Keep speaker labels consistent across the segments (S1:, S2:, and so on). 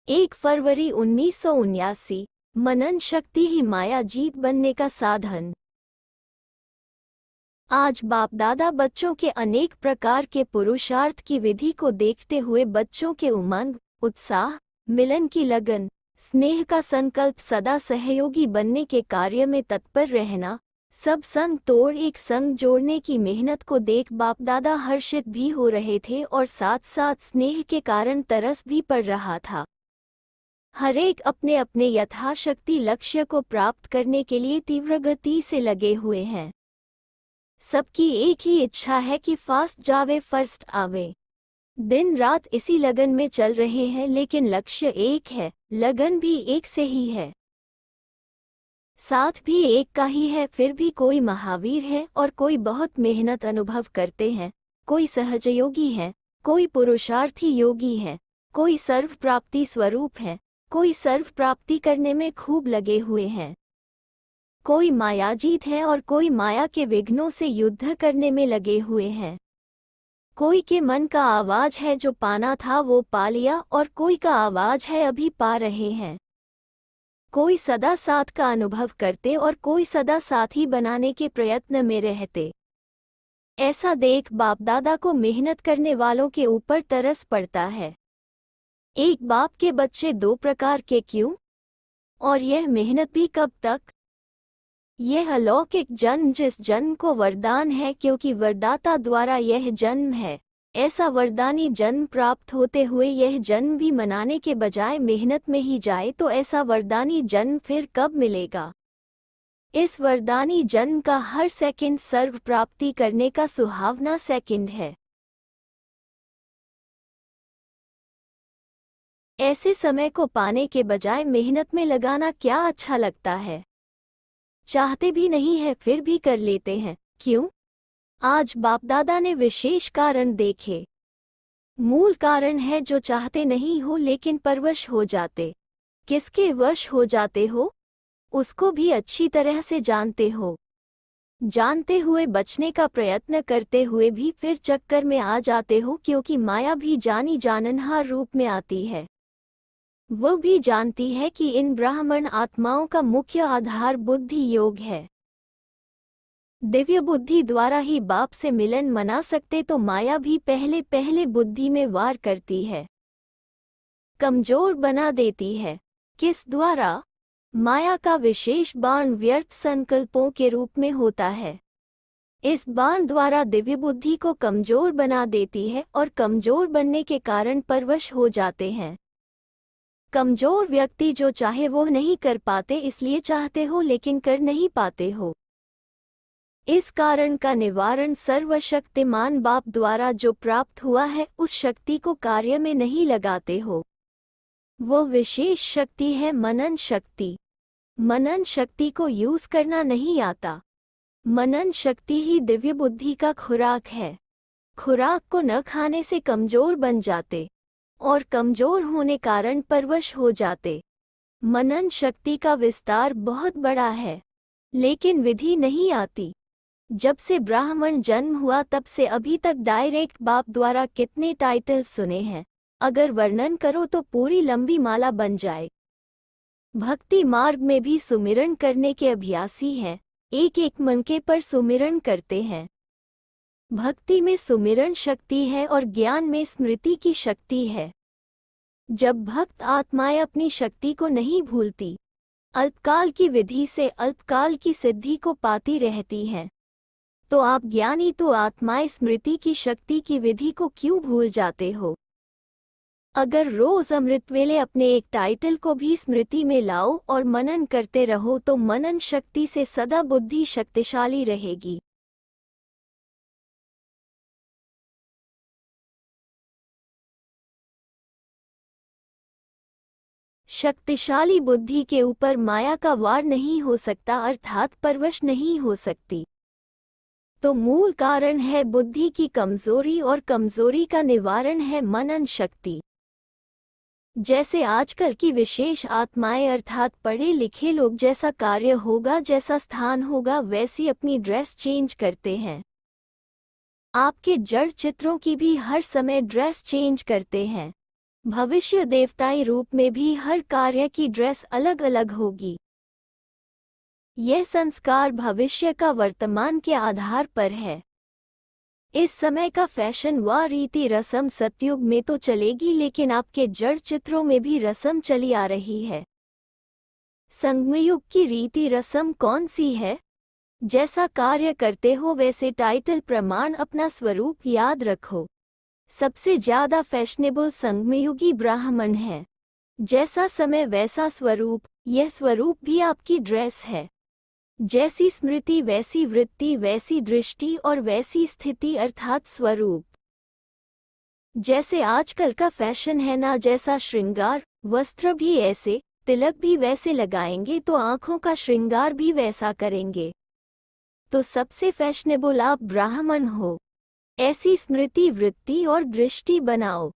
S1: 1 फरवरी 1979। मनन शक्ति ही माया जीत बनने का साधन। आज बाप दादा बच्चों के अनेक प्रकार के पुरुषार्थ की विधि को देखते हुए बच्चों के उमंग, उत्साह, मिलन की लगन, स्नेह का संकल्प, सदा सहयोगी बनने के कार्य में तत्पर रहना, सब संग तोड़ एक संग जोड़ने की मेहनत को देख बाप दादा हर्षित भी हो रहे थे और साथ साथ स्नेह के कारण तरस भी पड़ रहा था। हरेक अपने अपने यथाशक्ति लक्ष्य को प्राप्त करने के लिए तीव्र गति से लगे हुए हैं। सबकी एक ही इच्छा है कि फास्ट जावे फर्स्ट आवे। दिन रात इसी लगन में चल रहे हैं, लेकिन लक्ष्य एक है, लगन भी एक से ही है, साथ भी एक का ही है। फिर भी कोई महावीर है और कोई बहुत मेहनत अनुभव करते हैं, कोई सहजयोगी है, कोई पुरुषार्थी योगी है, कोई सर्व प्राप्ति स्वरूप है, कोई सर्व प्राप्ति करने में खूब लगे हुए हैं, कोई मायाजीत है और कोई माया के विघ्नों से युद्ध करने में लगे हुए हैं। कोई के मन का आवाज है जो पाना था वो पा लिया और कोई का आवाज है अभी पा रहे हैं। कोई सदा साथ का अनुभव करते और कोई सदा साथी बनाने के प्रयत्न में रहते। ऐसा देख बाप दादा को मेहनत करने वालों के ऊपर तरस पड़ता है। एक बाप के बच्चे दो प्रकार के क्यों, और यह मेहनत भी कब तक? यह अलौकिक जन्म जिस जन्म को वरदान है, क्योंकि वरदाता द्वारा यह जन्म है, ऐसा वरदानी जन्म प्राप्त होते हुए यह जन्म भी मनाने के बजाय मेहनत में ही जाए तो ऐसा वरदानी जन्म फिर कब मिलेगा? इस वरदानी जन्म का हर सेकंड सर्व प्राप्ति करने का सुहावना सेकंड है। ऐसे समय को पाने के बजाय मेहनत में लगाना क्या अच्छा लगता है? चाहते भी नहीं है फिर भी कर लेते हैं, क्यों? आज बाप दादा ने विशेष कारण देखे। मूल कारण है जो चाहते नहीं हो लेकिन परवश हो जाते। किसके वश हो जाते हो, उसको भी अच्छी तरह से जानते हो। जानते हुए बचने का प्रयत्न करते हुए भी फिर चक्कर में आ जाते हो, क्योंकि माया भी जानी जाननहार रूप में आती है। वो भी जानती है कि इन ब्राह्मण आत्माओं का मुख्य आधार बुद्धि योग है। दिव्य बुद्धि द्वारा ही बाप से मिलन मना सकते तो माया भी पहले पहले बुद्धि में वार करती है, कमजोर बना देती है। किस द्वारा? माया का विशेष बाण व्यर्थ संकल्पों के रूप में होता है। इस बाण द्वारा दिव्य बुद्धि को कमजोर बना देती है और कमजोर बनने के कारण परवश हो जाते हैं। कमजोर व्यक्ति जो चाहे वो नहीं कर पाते, इसलिए चाहते हो लेकिन कर नहीं पाते हो। इस कारण का निवारण सर्वशक्तिमान बाप द्वारा जो प्राप्त हुआ है उस शक्ति को कार्य में नहीं लगाते हो। वो विशेष शक्ति है मनन शक्ति। मनन शक्ति को यूज करना नहीं आता। मनन शक्ति ही दिव्य बुद्धि का खुराक है। खुराक को न खाने से कमजोर बन जाते और कमजोर होने कारण परवश हो जाते। मनन शक्ति का विस्तार बहुत बड़ा है, लेकिन विधि नहीं आती। जब से ब्राह्मण जन्म हुआ तब से अभी तक डायरेक्ट बाप द्वारा कितने टाइटल सुने हैं, अगर वर्णन करो तो पूरी लंबी माला बन जाए। भक्ति मार्ग में भी सुमिरन करने के अभ्यासी हैं, एक एक मनके पर सुमिरन करते हैं। भक्ति में सुमिरन शक्ति है और ज्ञान में स्मृति की शक्ति है। जब भक्त आत्माएं अपनी शक्ति को नहीं भूलती, अल्पकाल की विधि से अल्पकाल की सिद्धि को पाती रहती हैं, तो आप ज्ञानी तो आत्माएं स्मृति की शक्ति की विधि को क्यों भूल जाते हो? अगर रोज अमृत वेले अपने एक टाइटल को भी स्मृति में लाओ और मनन करते रहो तो मनन शक्ति से सदा बुद्धि शक्तिशाली रहेगी। शक्तिशाली बुद्धि के ऊपर माया का वार नहीं हो सकता, अर्थात परवश नहीं हो सकती। तो मूल कारण है बुद्धि की कमजोरी और कमजोरी का निवारण है मनन शक्ति। जैसे आजकल की विशेष आत्माएं अर्थात पढ़े लिखे लोग जैसा कार्य होगा, जैसा स्थान होगा, वैसी अपनी ड्रेस चेंज करते हैं। आपके जड़ चित्रों की भी हर समय ड्रेस चेंज करते हैं। भविष्य देवताई रूप में भी हर कार्य की ड्रेस अलग अलग होगी। यह संस्कार भविष्य का वर्तमान के आधार पर है। इस समय का फैशन व रीति रस्म सतयुग में तो चलेगी, लेकिन आपके जड़ चित्रों में भी रस्म चली आ रही है। संगमयुग की रीति रस्म कौन सी है? जैसा कार्य करते हो वैसे टाइटल प्रमाण अपना स्वरूप याद रखो। सबसे ज्यादा फैशनेबल संगमयुगी ब्राह्मण है। जैसा समय वैसा स्वरूप, यह स्वरूप भी आपकी ड्रेस है। जैसी स्मृति वैसी वृत्ति, वैसी दृष्टि और वैसी स्थिति अर्थात स्वरूप। जैसे आजकल का फैशन है ना, जैसा श्रृंगार, वस्त्र भी ऐसे, तिलक भी वैसे लगाएंगे तो आंखों का श्रृंगार भी वैसा करेंगे। तो सबसे फैशनेबल आप ब्राह्मण हो। ऐसी स्मृति वृत्ति और दृष्टि बनाओ।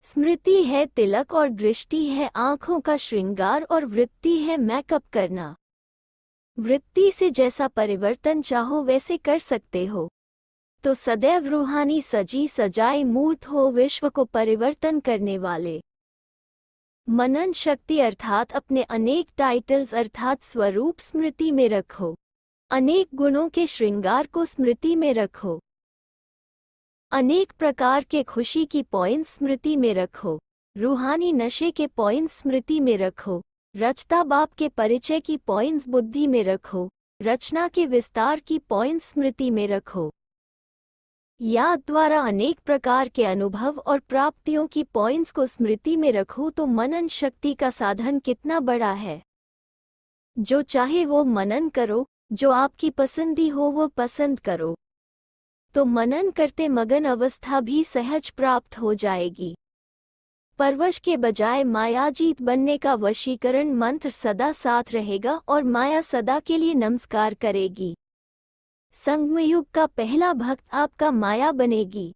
S1: स्मृति है तिलक और दृष्टि है आंखों का श्रृंगार और वृत्ति है मेकअप करना। वृत्ति से जैसा परिवर्तन चाहो वैसे कर सकते हो। तो सदैव रूहानी सजी सजाई मूर्त हो, विश्व को परिवर्तन करने वाले। मनन शक्ति अर्थात अपने अनेक टाइटल्स अर्थात स्वरूप स्मृति में रखो। अनेक गुणों के श्रृंगार को स्मृति में रखो। अनेक प्रकार के खुशी की पॉइंट्स स्मृति में रखो। रूहानी नशे के पॉइंट्स स्मृति में रखो। रचता बाप के परिचय की पॉइंट्स बुद्धि में रखो। रचना के विस्तार की पॉइंट्स स्मृति में रखो। याद द्वारा अनेक प्रकार के अनुभव और प्राप्तियों की पॉइंट्स को स्मृति में रखो। तो मनन शक्ति का साधन कितना बड़ा है। जो चाहे वो मनन करो, जो आपकी पसंदी हो वो पसंद करो। तो मनन करते मगन अवस्था भी सहज प्राप्त हो जाएगी। परवश के बजाय मायाजीत बनने का वशीकरण मंत्र सदा साथ रहेगा और माया सदा के लिए नमस्कार करेगी। संगमयुग का पहला भक्त आपका माया बनेगी।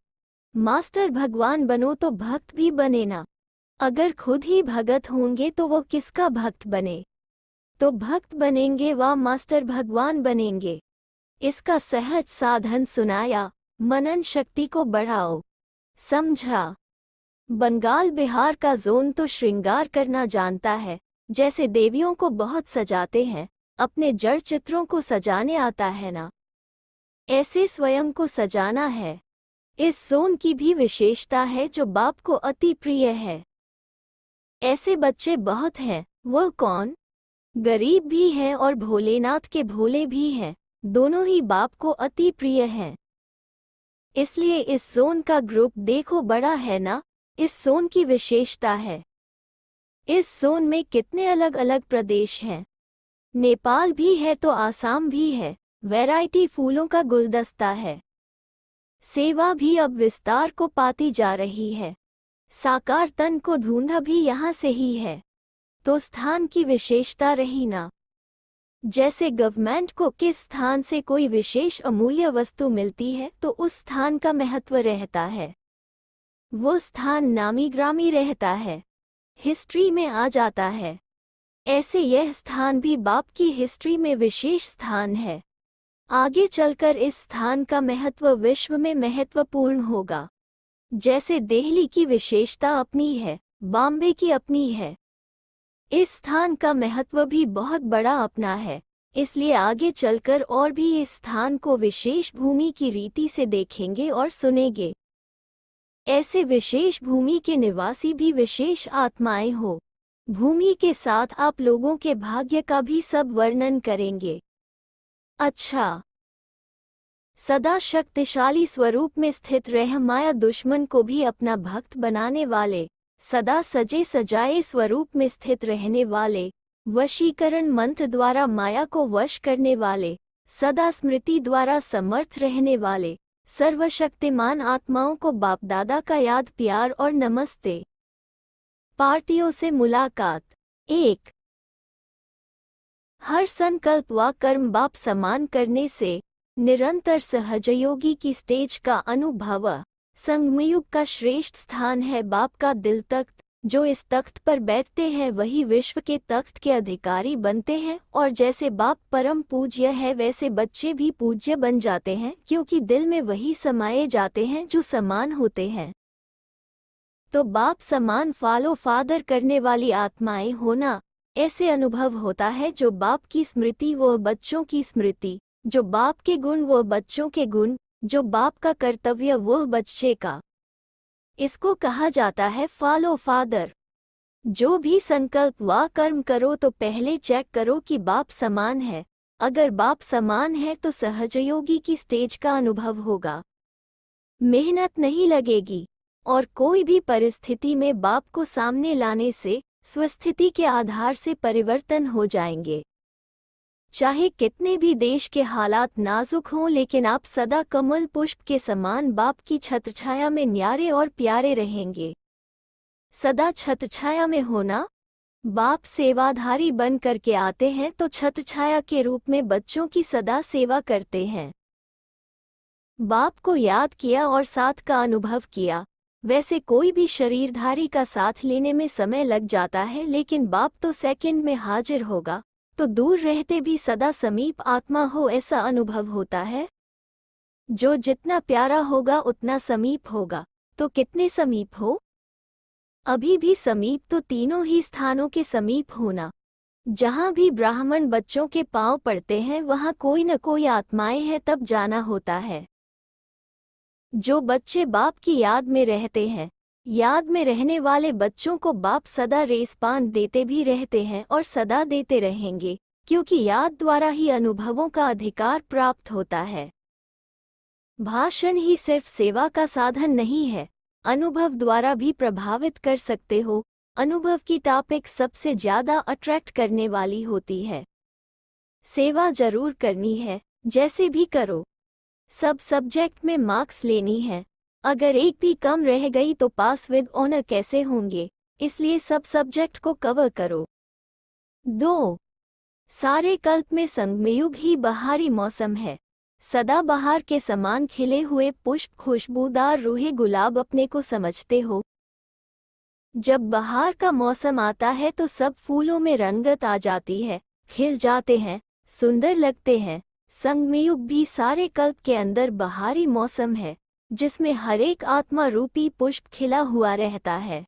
S1: मास्टर भगवान बनो तो भक्त भी बने ना। अगर खुद ही भगत होंगे तो वो किसका भक्त बने। तो भक्त बनेंगे व मास्टर भगवान बनेंगे। इसका सहज साधन सुनाया। मनन शक्ति को बढ़ाओ। समझा। बंगाल बिहार का जोन तो श्रृंगार करना जानता है। जैसे देवियों को बहुत सजाते हैं, अपने जड़ चित्रों को सजाने आता है ना, ऐसे स्वयं को सजाना है। इस जोन की भी विशेषता है जो बाप को अति प्रिय है। ऐसे बच्चे बहुत हैं। वह कौन? गरीब भी हैं और भोलेनाथ के भोले भी हैं। दोनों ही बाप को अति प्रिय हैं। इसलिए इस जोन का ग्रुप देखो बड़ा है ना। इस जोन की विशेषता है। इस जोन में कितने अलग अलग प्रदेश हैं। नेपाल भी है तो आसाम भी है। वैरायटी फूलों का गुलदस्ता है। सेवा भी अब विस्तार को पाती जा रही है। साकार तन को ढूंढा भी यहाँ से ही है। तो स्थान की विशेषता रही ना। जैसे गवर्नमेंट को किस स्थान से कोई विशेष अमूल्य वस्तु मिलती है तो उस स्थान का महत्व रहता है। वो स्थान नामी ग्रामी रहता है, हिस्ट्री में आ जाता है। ऐसे यह स्थान भी बाप की हिस्ट्री में विशेष स्थान है। आगे चलकर इस स्थान का महत्व विश्व में महत्वपूर्ण होगा। जैसे दिल्ली की विशेषता अपनी है, बॉम्बे की अपनी है। इस स्थान का महत्व भी बहुत बड़ा अपना है। इसलिए आगे चलकर और भी इस स्थान को विशेष भूमि की रीति से देखेंगे और सुनेंगे। ऐसे विशेष भूमि के निवासी भी विशेष आत्माएं हो। भूमि के साथ आप लोगों के भाग्य का भी सब वर्णन करेंगे। अच्छा, सदा शक्तिशाली स्वरूप में स्थित रह माया दुश्मन को भी अपना भक्त बनाने वाले, सदा सजे सजाए स्वरूप में स्थित रहने वाले, वशीकरण मंत्र द्वारा माया को वश करने वाले, सदा स्मृति द्वारा समर्थ रहने वाले, सर्वशक्तिमान आत्माओं को बाप दादा का याद प्यार और नमस्ते। पार्टियों से मुलाकात। 1। हर संकल्प व कर्म बाप समान करने से निरंतर सहजयोगी की स्टेज का अनुभव। संगमयुग का श्रेष्ठ स्थान है बाप का दिल तख्त। जो इस तख्त पर बैठते हैं वही विश्व के तख्त के अधिकारी बनते हैं। और जैसे बाप परम पूज्य है वैसे बच्चे भी पूज्य बन जाते हैं, क्योंकि दिल में वही समाये जाते हैं जो समान होते हैं। तो बाप समान फॉलो फादर करने वाली आत्माएं होना ऐसे अनुभव होता है जो बाप की स्मृति वो बच्चों की स्मृति, जो बाप के गुण वो बच्चों के गुण, जो बाप का कर्तव्य वो बच्चे का। इसको कहा जाता है फॉलो फादर। जो भी संकल्प व कर्म करो तो पहले चेक करो कि बाप समान है। अगर बाप समान है तो सहजयोगी की स्टेज का अनुभव होगा, मेहनत नहीं लगेगी और कोई भी परिस्थिति में बाप को सामने लाने से स्वस्थिति के आधार से परिवर्तन हो जाएंगे। चाहे कितने भी देश के हालात नाजुक हों, लेकिन आप सदा कमल पुष्प के समान बाप की छत्रछाया में न्यारे और प्यारे रहेंगे। सदा छत्रछाया में होना, बाप सेवाधारी बन करके आते हैं तो छत्रछाया के रूप में बच्चों की सदा सेवा करते हैं। बाप को याद किया और साथ का अनुभव किया। वैसे कोई भी शरीरधारी का साथ लेने में समय लग जाता है, लेकिन बाप तो सेकंड में हाजिर होगा, तो दूर रहते भी सदा समीप आत्मा हो ऐसा अनुभव होता है। जो जितना प्यारा होगा उतना समीप होगा, तो कितने समीप हो? अभी भी समीप तो तीनों ही स्थानों के समीप होना। जहाँ भी ब्राह्मण बच्चों के पांव पड़ते हैं वहाँ कोई न कोई आत्माएं हैं, तब जाना होता है। जो बच्चे बाप की याद में रहते हैं, याद में रहने वाले बच्चों को बाप सदा रेस्पान देते भी रहते हैं और सदा देते रहेंगे, क्योंकि याद द्वारा ही अनुभवों का अधिकार प्राप्त होता है। भाषण ही सिर्फ सेवा का साधन नहीं है, अनुभव द्वारा भी प्रभावित कर सकते हो। अनुभव की टॉपिक सबसे ज्यादा अट्रैक्ट करने वाली होती है। सेवा जरूर करनी है, जैसे भी करो। सब सब्जेक्ट में मार्क्स लेनी है, अगर एक भी कम रह गई तो पास विद ऑनर कैसे होंगे, इसलिए सब सब्जेक्ट को कवर करो। 2. सारे कल्प में संगमयुग ही बहारी मौसम है। सदा बहार के समान खिले हुए पुष्प, खुशबूदार रूहे गुलाब अपने को समझते हो। जब बहार का मौसम आता है तो सब फूलों में रंगत आ जाती है, खिल जाते हैं, सुंदर लगते हैं। संगमयुग भी सारे कल्प के अंदर बहारी मौसम है, जिसमें हर एक आत्मा रूपी पुष्प खिला हुआ रहता है।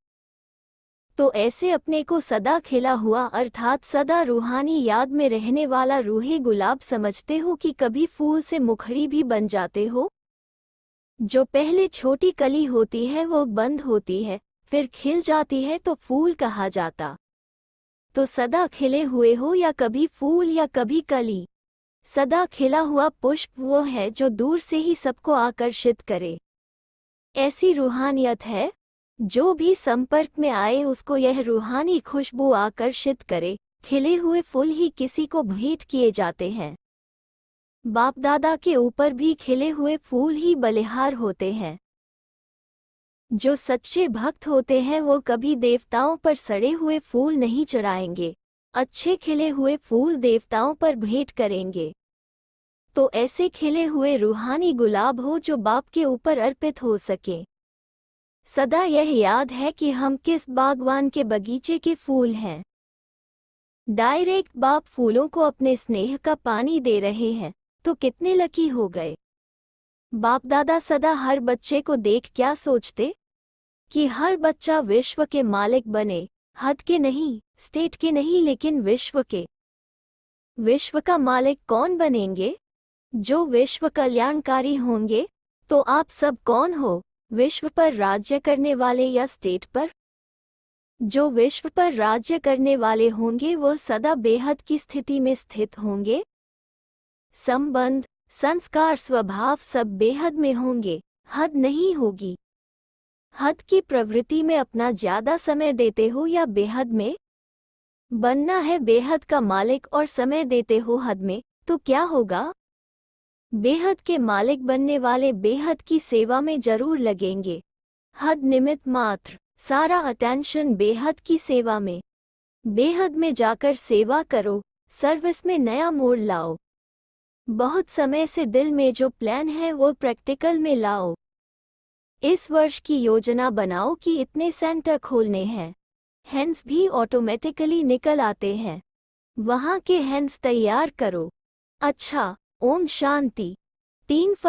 S1: तो ऐसे अपने को सदा खिला हुआ अर्थात सदा रूहानी याद में रहने वाला रूहे गुलाब समझते हो कि कभी फूल से मुखड़ी भी बन जाते हो। जो पहले छोटी कली होती है वो बंद होती है, फिर खिल जाती है तो फूल कहा जाता। तो सदा खिले हुए हो, या कभी फूल या कभी कली। सदा खिला हुआ पुष्प वो है जो दूर से ही सबको आकर्षित करे। ऐसी रूहानियत है, जो भी संपर्क में आए उसको यह रूहानी खुशबू आकर्षित करे। खिले हुए फूल ही किसी को भेंट किए जाते हैं। बाप दादा के ऊपर भी खिले हुए फूल ही बलिहार होते हैं। जो सच्चे भक्त होते हैं वो कभी देवताओं पर सड़े हुए फूल नहीं चढ़ाएंगे, अच्छे खिले हुए फूल देवताओं पर भेंट करेंगे। तो ऐसे खिले हुए रूहानी गुलाब हो जो बाप के ऊपर अर्पित हो सके। सदा यह याद है कि हम किस बागवान के बगीचे के फूल हैं। डायरेक्ट बाप फूलों को अपने स्नेह का पानी दे रहे हैं, तो कितने लकी हो गए। बाप दादा सदा हर बच्चे को देख क्या सोचते कि हर बच्चा विश्व के मालिक बने, हद के नहीं, स्टेट के नहीं, लेकिन विश्व के। विश्व का मालिक कौन बनेंगे? जो विश्व कल्याणकारी होंगे। तो आप सब कौन हो, विश्व पर राज्य करने वाले या स्टेट पर? जो विश्व पर राज्य करने वाले होंगे वो सदा बेहद की स्थिति में स्थित होंगे। संबंध, संस्कार, स्वभाव सब बेहद में होंगे, हद नहीं होगी। हद की प्रवृत्ति में अपना ज्यादा समय देते हो या बेहद में? बनना है बेहद का मालिक और समय देते हो हद में, तो क्या होगा? बेहद के मालिक बनने वाले बेहद की सेवा में जरूर लगेंगे। हद निमित्त मात्र, सारा अटेंशन बेहद की सेवा में। बेहद में जाकर सेवा करो, सर्विस में नया मोड़ लाओ। बहुत समय से दिल में जो प्लान है वो प्रैक्टिकल में लाओ। इस वर्ष की योजना बनाओ कि इतने सेंटर खोलने हैं, हैंड्स भी ऑटोमेटिकली निकल आते हैं। वहाँ के हैंड्स तैयार करो। अच्छा, ओम शांति। 3